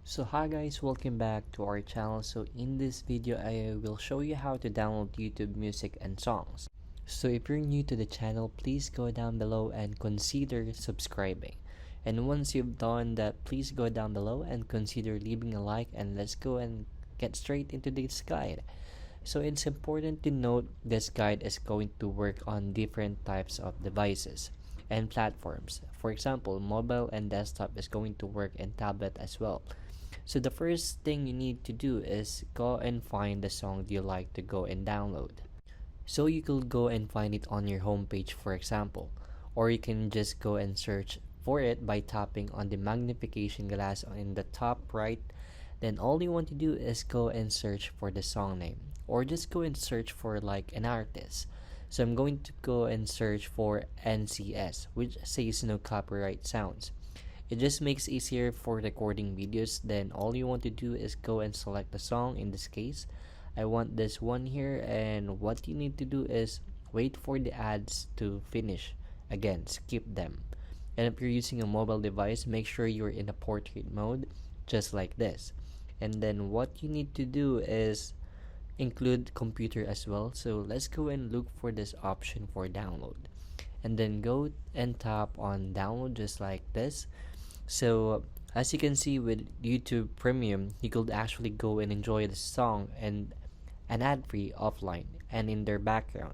So hi guys, welcome back to our channel. So in this video I will show you how to download YouTube music and songs. So if you're new to the channel, please go down below and consider subscribing. And once you've done that, please go down below and consider leaving a like, and let's go and get straight into this guide. So it's important to note this guide is going to work on different types of devices and platforms. For example, mobile and desktop is going to work in tablet as well. So the first thing you need to do is go and find the song you like to go and download. So you could go and find it on your homepage, for example, or you can just go and search for it by tapping on the magnification glass in the top right. Then all you want to do is go and search for the song name, or just go and search for like an artist. So I'm going to go and search for NCS, which says no copyright sounds. It just makes easier for recording videos. Then all you want to do is go and select the song. In this case, I want this one here, and what you need to do is wait for the ads to finish. Again, skip them. And if you're using a mobile device, make sure you're in a portrait mode, just like this. And then what you need to do is include computer as well. So let's go and look for this option for download, and then go and tap on download, just like this. So as you can see, with YouTube Premium, you could actually go and enjoy the song and an ad-free offline and in their background.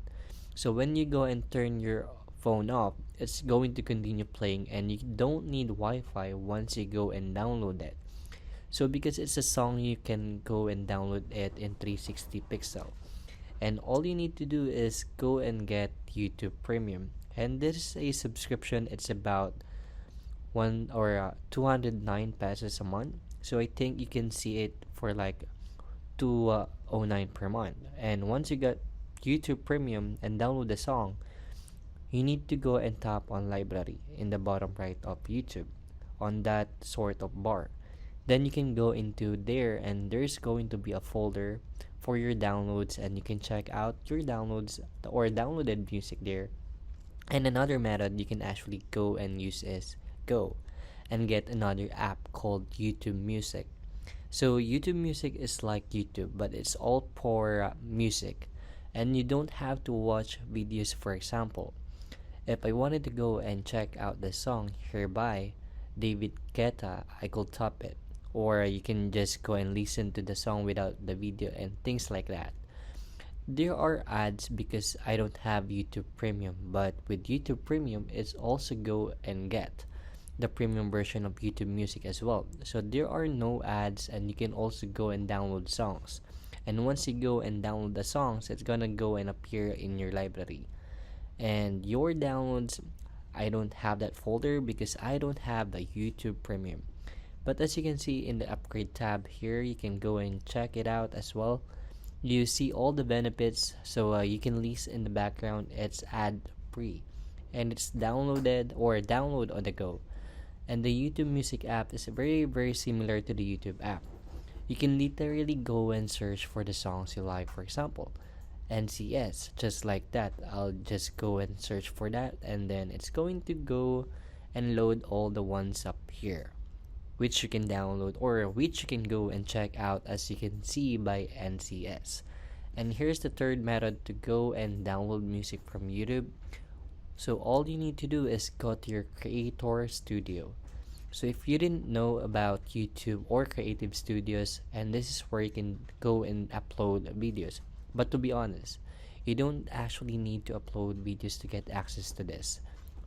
So when you go and turn your phone off, it's going to continue playing, and you don't need Wi-Fi once you go and download it. So because it's a song, you can go and download it in 360 pixel. And all you need to do is go and get YouTube Premium. And this is a subscription. It's about 209 pesos a month. So I think you can see it for like 209 per month. And once you got YouTube Premium and download the song, you need to go and tap on library in the bottom right of YouTube on that sort of bar. Then you can go into there, and there's going to be a folder for your downloads, and you can check out your downloads or downloaded music there. And another method you can actually go and use is go and get another app called YouTube Music. So YouTube Music is like YouTube, but it's all for music, and you don't have to watch videos. For example, if I wanted to go and check out the song Hereby David Guetta, I could tap it, or you can just go and listen to the song without the video and things like that. There are ads because I don't have YouTube Premium, but with YouTube Premium, it's also go and get the premium version of YouTube Music as well. So there are no ads, and you can also go and download songs. And once you go and download the songs, it's gonna go and appear in your library. And your downloads, I don't have that folder because I don't have the YouTube Premium. But as you can see in the upgrade tab here, you can go and check it out as well. You see all the benefits, so you can listen in the background. It's ad free, and it's download on the go. And the YouTube Music app is very similar to the YouTube app. You can literally go and search for the songs you like. For example, NCS, just like that. I'll just go and search for that, and then it's going to go and load all the ones up here, which you can download or which you can go and check out, as you can see by NCS. And here's the third method to go and download music from YouTube. So all you need to do is go to your Creator Studio. So if you didn't know about YouTube or Creative Studios, and this is where you can go and upload videos. But to be honest, you don't actually need to upload videos to get access to this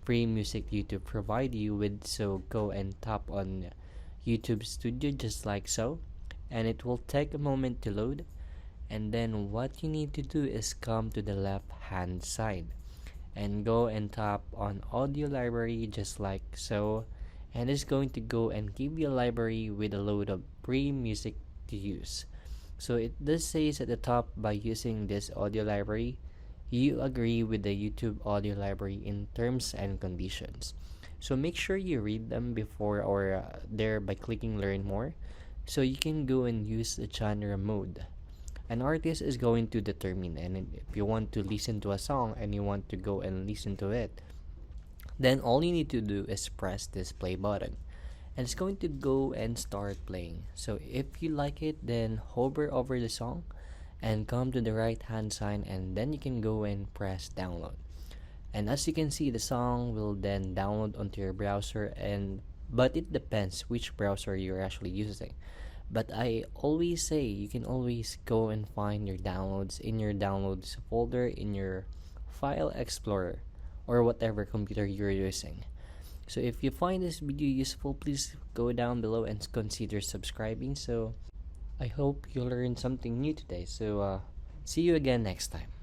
free music YouTube provide you with. So go and tap on YouTube Studio, just like so, and it will take a moment to load. And then what you need to do is come to the left hand side and go and tap on audio library, just like so, and it's going to go and give you a library with a load of free music to use. So it does says at the top, by using this audio library, you agree with the YouTube audio library in terms and conditions. So make sure you read them before or there by clicking learn more, so you can go and use the genre mode. An artist is going to determine, and if you want to listen to a song and you want to go and listen to it, then all you need to do is press this play button, and it's going to go and start playing. So if you like it, then hover over the song and come to the right hand sign, and then you can go and press download. And as you can see, the song will then download onto your browser, and but it depends which browser you're actually using. But I always say you can always go and find your downloads in your downloads folder in your file explorer or whatever computer you're using. So if you find this video useful, please go down below and consider subscribing. So I hope you learned something new today. So see you again next time.